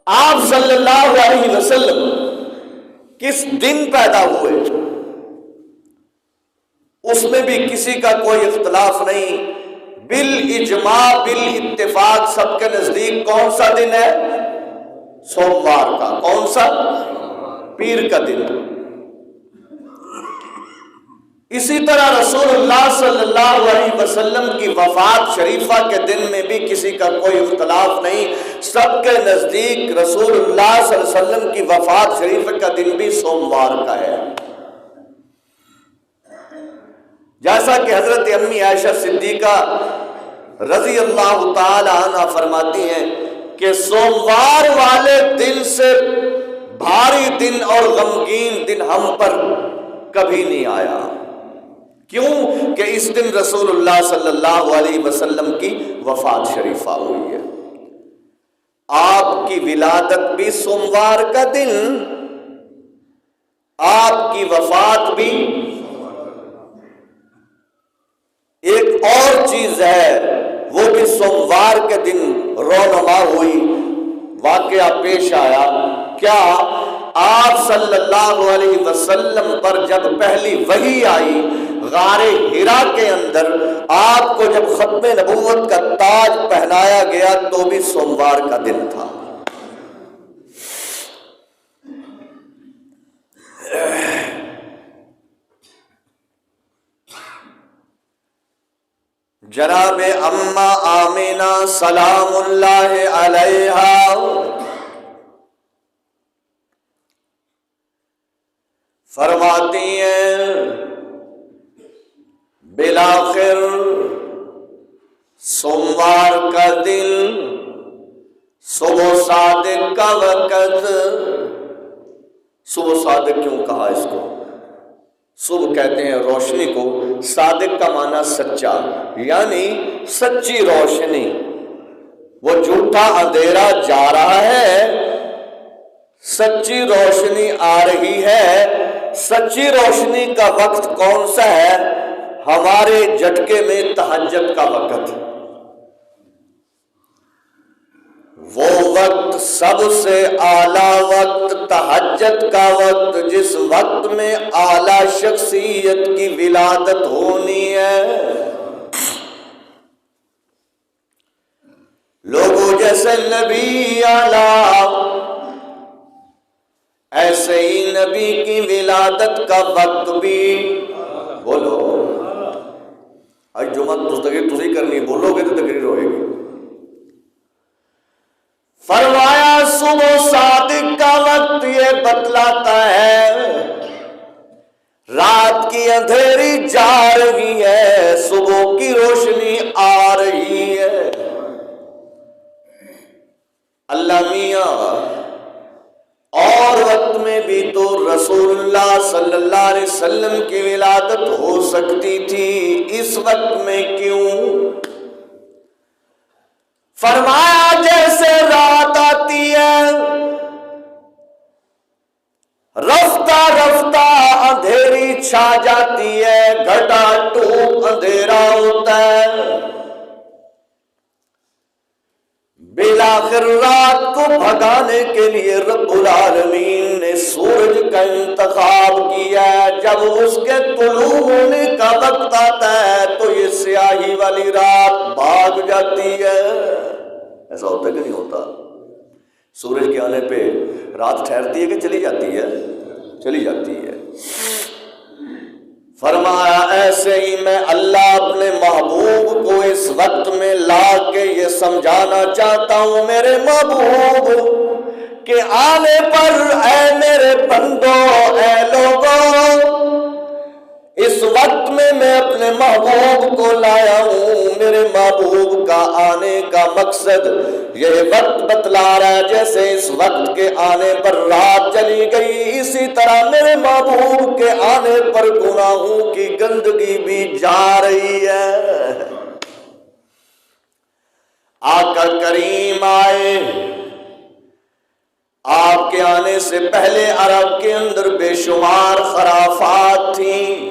آپ صلی اللہ علیہ وسلم کس دن پیدا ہوئے اس میں بھی کسی کا کوئی اختلاف نہیں، بالاجماع بالاتفاق سب کے نزدیک کون سا دن ہے؟ سوموار کا۔ کون سا؟ پیر کا دن۔ اسی طرح رسول اللہ صلی اللہ علیہ وسلم کی وفات شریفہ کے دن میں بھی کسی کا کوئی اختلاف نہیں، سب کے نزدیک رسول اللہ صلی اللہ علیہ وسلم کی وفات شریفہ کا دن بھی سوموار کا ہے۔ جیسا کہ حضرت امی عائشہ صدیقہ رضی اللہ تعالی عنہ فرماتی ہیں کہ سوموار والے دن سے بھاری دن اور غمگین دن ہم پر کبھی نہیں آیا۔ کیوں؟ کہ اس دن رسول اللہ صلی اللہ علیہ وسلم کی وفات شریفہ ہوئی ہے۔ آپ کی ولادت بھی سوموار کا دن، آپ کی وفات بھی۔ ایک اور چیز ہے وہ بھی سوموار کے دن رونما ہوئی، واقعہ پیش آیا۔ کیا؟ آپ صلی اللہ علیہ وسلم پر جب پہلی وحی آئی غار حرا کے اندر، آپ کو جب ختم نبوت کا تاج پہنایا گیا تو بھی سوموار کا دن تھا۔ جناب اماں آمینہ سلام اللہ علیہا فرماتی ہیں بالآخر سوموار کا دن صبح صادق کا وقت۔ صبح صادق کیوں کہا اس کو؟ صبح کہتے ہیں روشنی کو، صادق کا معنی سچا، یعنی سچی روشنی۔ وہ جھوٹا اندھیرا جا رہا ہے، سچی روشنی آ رہی ہے۔ سچی روشنی کا وقت کون سا ہے؟ ہمارے جھٹکے میں تہجد کا وقت، وہ وقت سب سے اعلیٰ وقت، تہجد کا وقت، جس وقت میں اعلیٰ شخصیت کی ولادت ہونی ہے۔ لوگوں جیسے نبی اعلیٰ، ایسے ہی نبی کی ولادت کا وقت بھی۔ بولو آج جمعہ تقریر تسی کرنی، بولو گے تو تقریر ہوئے گی۔ فرمایا صبح صادق کا وقت یہ بتلاتا ہے رات کی اندھیری جا رہی ہے، صبح کی روشنی آ رہی ہے۔ اللہ میاں اور وقت میں بھی تو رسول اللہ صلی اللہ علیہ وسلم کی ولادت ہو سکتی تھی، اس وقت میں کیوں؟ فرمایا جیسے رات آتی ہے، رفتہ رفتہ اندھیری چھا جاتی ہے، گھٹا ٹوپ اندھیرا ہوتا ہے، بالآخر رات کو بھگانے کے لیے رب العالمین نے سورج کا انتخاب کیا ہے۔ جب اس کے طلوع ہونے کا وقت آتا ہے تو یہ سیاہی والی رات بھاگ جاتی ہے۔ ایسا ہوتا ہے کہ نہیں ہوتا؟ سورج کے آنے پہ رات ٹھہرتی ہے کہ چلی جاتی ہے؟ چلی جاتی ہے۔ فرمایا ایسے ہی میں اللہ اپنے محبوب کو اس وقت میں لا کے یہ سمجھانا چاہتا ہوں، میرے محبوب کہ آنے پر اے میرے بندو، اے لوگوں، اس وقت میں اپنے محبوب کو لایا ہوں۔ میرے محبوب کا آنے کا مقصد یہ وقت بتلا رہا ہے، جیسے اس وقت کے آنے پر رات چلی گئی، اسی طرح میرے محبوب کے آنے پر گناہوں کی گندگی بھی جا رہی ہے۔ آقا کریم آئے، آپ کے آنے سے پہلے عرب کے اندر بے شمار خرافات تھیں،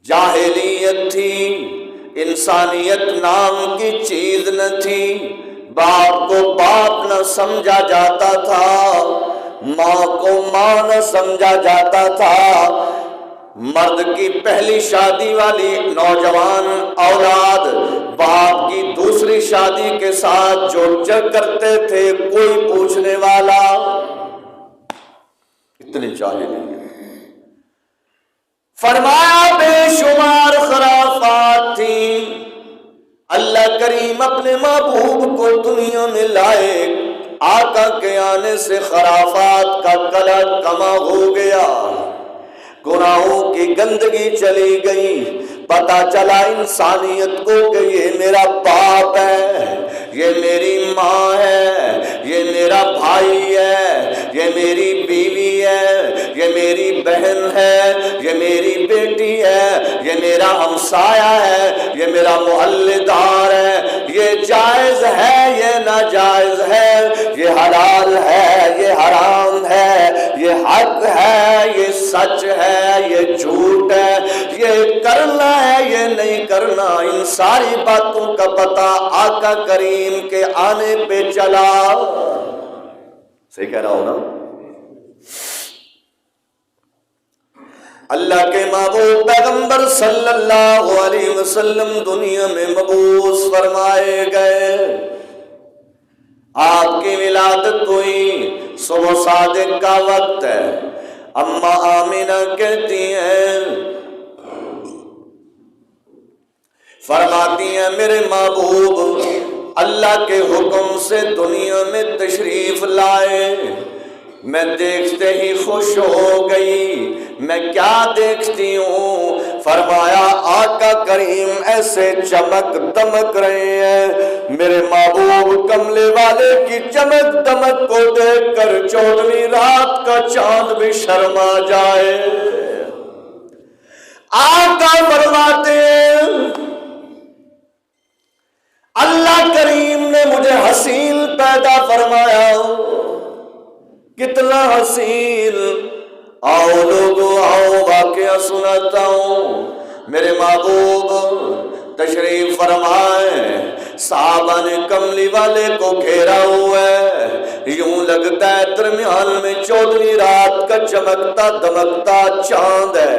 جاہلیت تھی، انسانیت نام کی چیز نہ تھی، باپ کو باپ نہ سمجھا جاتا تھا، ماں کو ماں نہ سمجھا جاتا تھا۔ مرد کی پہلی شادی والی نوجوان اولاد باپ کی دوسری شادی کے ساتھ جو جگ کرتے تھے، کوئی پوچھنے والا، اتنی جاہل نہیں ہے۔ فرمایا بے شمار خرافات تھی، اللہ کریم اپنے محبوب کو دنیا میں لائے، آقا کے آنے سے خرافات کا کلا کما ہو گیا، گناہوں کی گندگی چلی گئی۔ پتا چلا انسانیت کو کہ یہ میرا باپ ہے، یہ میری ماں ہے، یہ میرا بھائی ہے، یہ میری بیوی ہے، یہ میری بہن ہے، یہ میری بیٹی ہے، یہ میرا ہمسایہ ہے، یہ میرا محلے دار ہے، یہ جائز ہے، یہ ناجائز ہے، یہ حلال ہے، یہ حرام ہے، یہ حق ہے، یہ سچ ہے، یہ جھوٹ ہے، یہ کرنا ہے، یہ نہیں کرنا۔ ان ساری باتوں کا پتہ آقا کریم کے آنے پہ چلا۔ صحیح کہہ رہا ہوں نا؟ اللہ کے محبوب پیغمبر صلی اللہ علیہ وسلم دنیا میں مبعوث فرمائے گئے۔ آپ کی ولادت ہوئی، صبح صادق کا وقت ہے۔ اماں آمینہ کہتی ہیں، فرماتی ہیں میرے محبوب اللہ کے حکم سے دنیا میں تشریف لائے، میں دیکھتے ہی خوش ہو گئی۔ میں کیا دیکھتی ہوں؟ فرمایا آقا کریم ایسے چمک دمک رہے ہیں، میرے محبوب کملے والے کی چمک دمک کو دیکھ کر 14ویں رات کا چاند بھی شرما جائے۔ آقا فرماتے ہیں اللہ کریم نے مجھے حسین پیدا فرمایا، کتنا حسین۔ آؤ لوگو آؤ واقعہ سناتا ہوں۔ میرے محبوب تشریف فرمائیں، صحابہ نے کملی والے کو گھیرا ہوا ہے، یوں لگتا ہے درمیان میں 14ویں رات کا چمکتا دمکتا چاند ہے،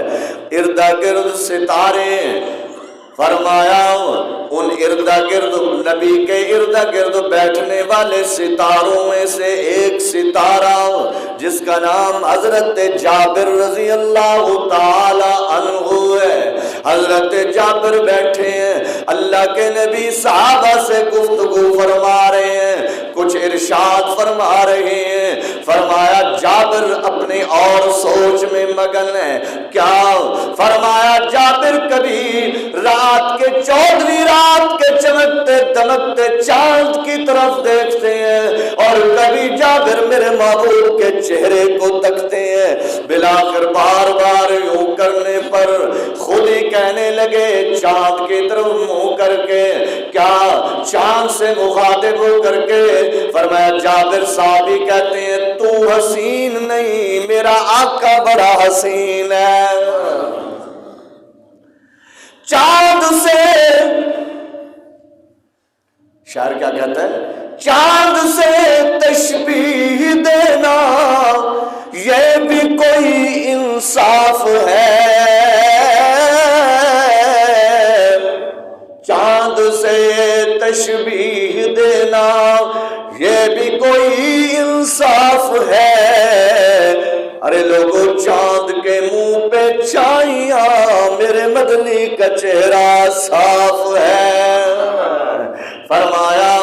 اردا گرد ستارے۔ فرمایا ان اردا گرد، نبی کے اردا گرد بیٹھنے والے ستاروں میں سے ایک ستارہ جس کا نام حضرت جابر رضی اللہ تعالی عنہ ہے، حضرت جابر بیٹھے ہیں، اللہ کے نبی صحابہ سے گفتگو فرما رہے ہیں، کچھ ارشاد فرما رہے ہیں۔ فرمایا جابر اپنی اور سوچ میں مگن ہے، کیا؟ فرمایا جابر کبھی رات کے 14ویں رات کے چمکتے دمکتے چاند کی طرف دیکھتے ہیں، اور کبھی جابر میرے محبوب کے چہرے کو تکتے ہیں۔ بلاخر بار بار یوں کرنے پر خود ہی کہنے لگے چاند کی طرف منہ کر کے، کیا چاند سے مخاطب ہو کر کے فرمایا جابر صاحب ہی کہتے ہیں تو حسین نہیں، میرا آقا بڑا حسین ہے۔ چاند سے، شاعر کیا کہتا ہے؟ چاند سے تشبیہ دینا یہ بھی کوئی انصاف ہے، چاند سے تشبیہ دینا یہ بھی کوئی انصاف ہے۔ ارے لوگوں چاند کے منہ پہ چھائیاں، میرے مدنی کا چہرہ صاف ہے۔ فرمایا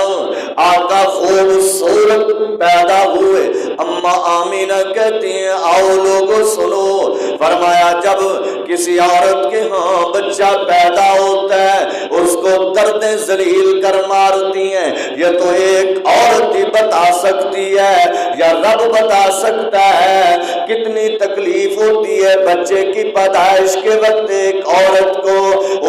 آقا خوبصورت پیدا ہوئے۔ اماں آمینہ کہتی ہیں آؤ لوگوں سنو، فرمایا جب کسی عورت کے ہاں بچہ پیدا ہوتا ہے اس کو دردیں ذلیل کر مارتی ہیں، یہ تو ایک عورت ہی بتا سکتی ہے یا رب بتا سکتا ہے کتنی تکلیف ہوتی ہے بچے کی پیدائش کے وقت۔ ایک عورت کو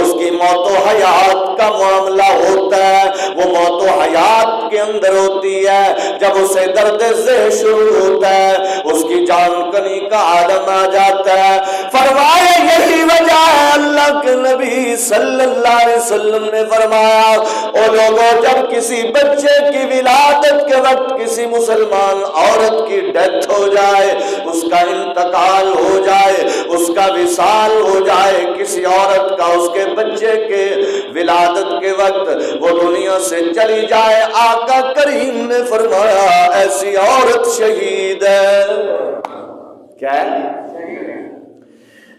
اس کی موت و حیات کا معاملہ ہوتا ہے، وہ موت و حیات کے اندر ہوتی ہے، جب اسے درد ذہ شروع ہوتا ہے اس کی جان کنی کا عالم آ جاتا ہے۔ فرمایا یہی وجہ ہے اللہ اللہ کے نبی صلی اللہ علیہ وسلم نے فرمایا او لوگوں جب کسی بچے کی ولادت کے وقت کسی مسلمان عورت کی ڈیتھ ہو جائے, اس کا انتقال ہو جائے, اس کا وصال ہو جائے, کسی عورت کا اس کے بچے کے ولادت کے وقت وہ دنیا سے چلی جائے, آقا کریم نے فرمایا ایسی عورت شہید ہے. کیا ہے؟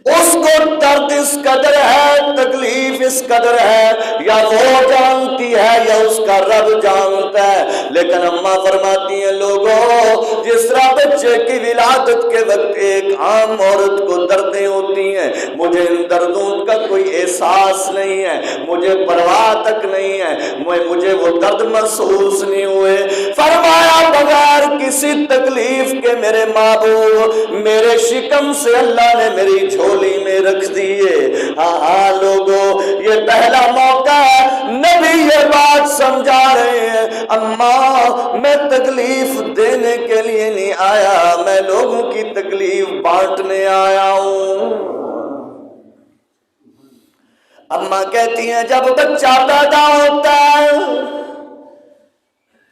اس کو درد اس قدر ہے, تکلیف اس قدر ہے, یا وہ جانتی ہے یا اس کا رب جانتا ہے. لیکن اماں فرماتی ہیں لوگوں جس طرح بچے کی ولادت کے وقت ایک عام عورت کو دردیں ہوتی ہیں, مجھے ان دردوں کا کوئی احساس نہیں ہے, مجھے پرواہ تک نہیں ہے, مجھے وہ درد محسوس نہیں ہوئے. فرمایا بغیر کسی تکلیف کے میرے محبوب میرے شکم سے اللہ نے میری جھولی میں رکھ دیے. ہاں لوگوں یہ پہلا موقع ہے, نبی یہ بات سمجھا رہے ہیں اماں میں تکلیف دینے کے لیے نہیں آیا, میں لوگوں کی تکلیف بانٹنے آیا ہوں. اماں کہتی ہیں جب بچہ پیدا ہوتا ہے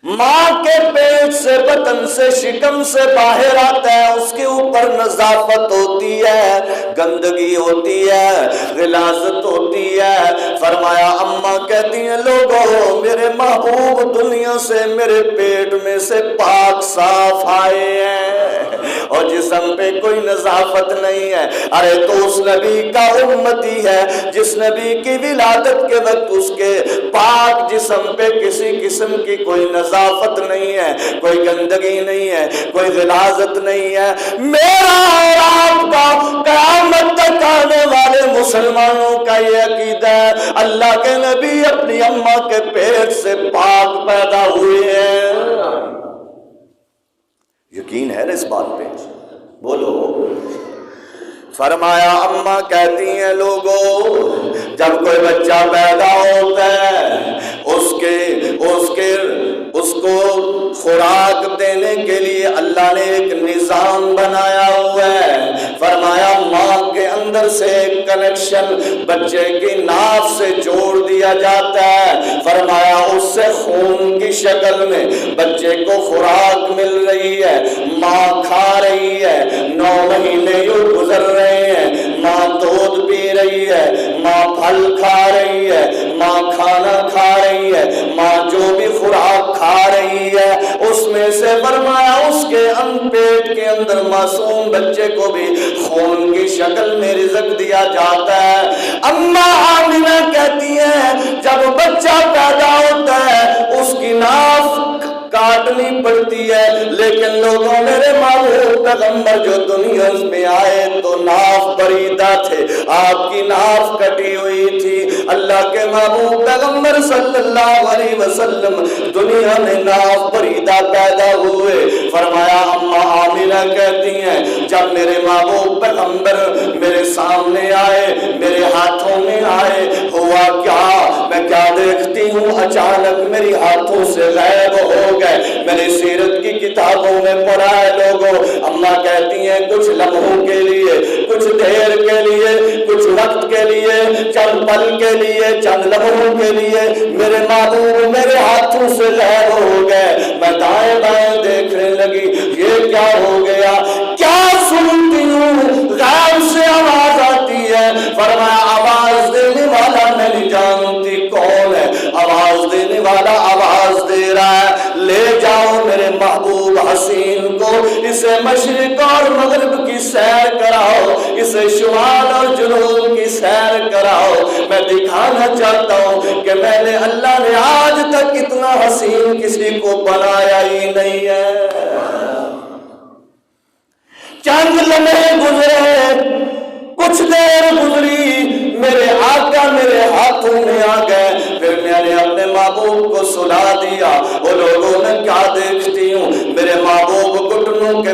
ماں کے پیٹ سے بطن سے شکم سے باہر آتا ہے, اس کے اوپر نظافت ہوتی ہے, گندگی ہوتی ہے, غلاظت ہوتی ہے. فرمایا اماں کہتی ہیں لوگوں میرے محبوب دنیا سے میرے پیٹ میں سے پاک صاف آئے ہیں اور جسم پہ کوئی نظافت نہیں ہے. ارے تو اس نبی کا امتی ہے جس نبی کی ولادت کے وقت اس کے پاک جسم پہ کسی قسم کی کوئی نظافت نہیں ہے, کوئی گندگی نہیں ہے, کوئی غلاظت نہیں ہے. میرا اور آپ کا قیامت تک آنے والے مسلمانوں کا یہ عقیدہ ہے اللہ کے نبی اپنی اماں کے پیٹ سے پاک پیدا ہوئے ہیں. یقین ہے نا اس بات پہ؟ بولو. فرمایا اماں کہتی ہیں لوگوں جب کوئی بچہ پیدا ہوتا ہے اس کو خوراک دینے کے لیے اللہ نے ایک نظام بنایا ہوا ہے. فرمایا ماں کے اندر سے ایک کنیکشن بچے کی ناف سے جوڑ دیا جاتا ہے. فرمایا اس سے خون کی شکل میں بچے کو خوراک مل رہی ہے, ماں کھا رہی ہے, 9 مہینے یوں گزر رہے ہیں, ماں دودھ پی رہی ہے, ماں پھل کھا رہی ہے, ماں کھانا کھا رہی ہے, ماں جو بھی خوراک کھا رہی ہے اس میں سے فرمایا اس کے پیٹ کے اندر معصوم بچے کو بھی خون کی شکل میں رزق دیا جاتا ہے. اماں آمینہ کہتی ہیں جب بچہ پیدا ہوتا ہے اس کی ناف کاٹنی پڑتی ہے, لیکن لوگوں میرے محبوب پیغمبر جو دنیا میں آئے تو ناف بریدہ تھے, آپ کی ناف کٹی ہوئی تھی. اللہ کے محبوب پیغمبر صلی اللہ علیہ وسلم دنیا میں ناف بریدہ پیدا ہوئے. فرمایا اماں آمینہ کہتی ہیں جب میرے محبوب پیغمبر میرے سامنے آئے, میرے ہاتھوں میں آئے, ہوا کیا میں کیا دیکھتی ہوں اچانک میری ہاتھوں سے غائب ہو گئے. میں نے سیرت کی کتابوں میں پڑھا ہے لوگوں. اماں کہتی ہیں کچھ لمحوں کے لیے, کچھ دیر کے لیے, کچھ وقت کے لیے, چند پل کے لیے, چند لمحوں کے لیے میرے محبوب میرے ہاتھوں سے غائب ہو گئے. میں دائیں بائیں دیکھنے لگی, یہ کیا ہو گیا, کیا سنتی ہوں غائب سے آواز آتی ہے. فرمایا آواز دینے والا میں نہیں جانتی کون ہے, آواز دینے والا آواز دے رہا ہے لے جاؤ میرے محبوب حسین کو, اسے مشرق اور مغرب کی سیر کراؤ, اسے شمال اور جنوب کی سیر کراؤ. میں دکھانا چاہتا ہوں کہ میں نے اللہ نے آج تک اتنا حسین کسی کو بنایا ہی نہیں ہے. چند لمحے گزرے, کچھ دیر گزری, میرے آقا میرے ہاتھوں میں آ گئے. پھر میں نے اپنے محبوب کو سلا دیا. وہ لوگوں میں کیا دیکھتی ہوں, میرے محبوب گھٹنوں کے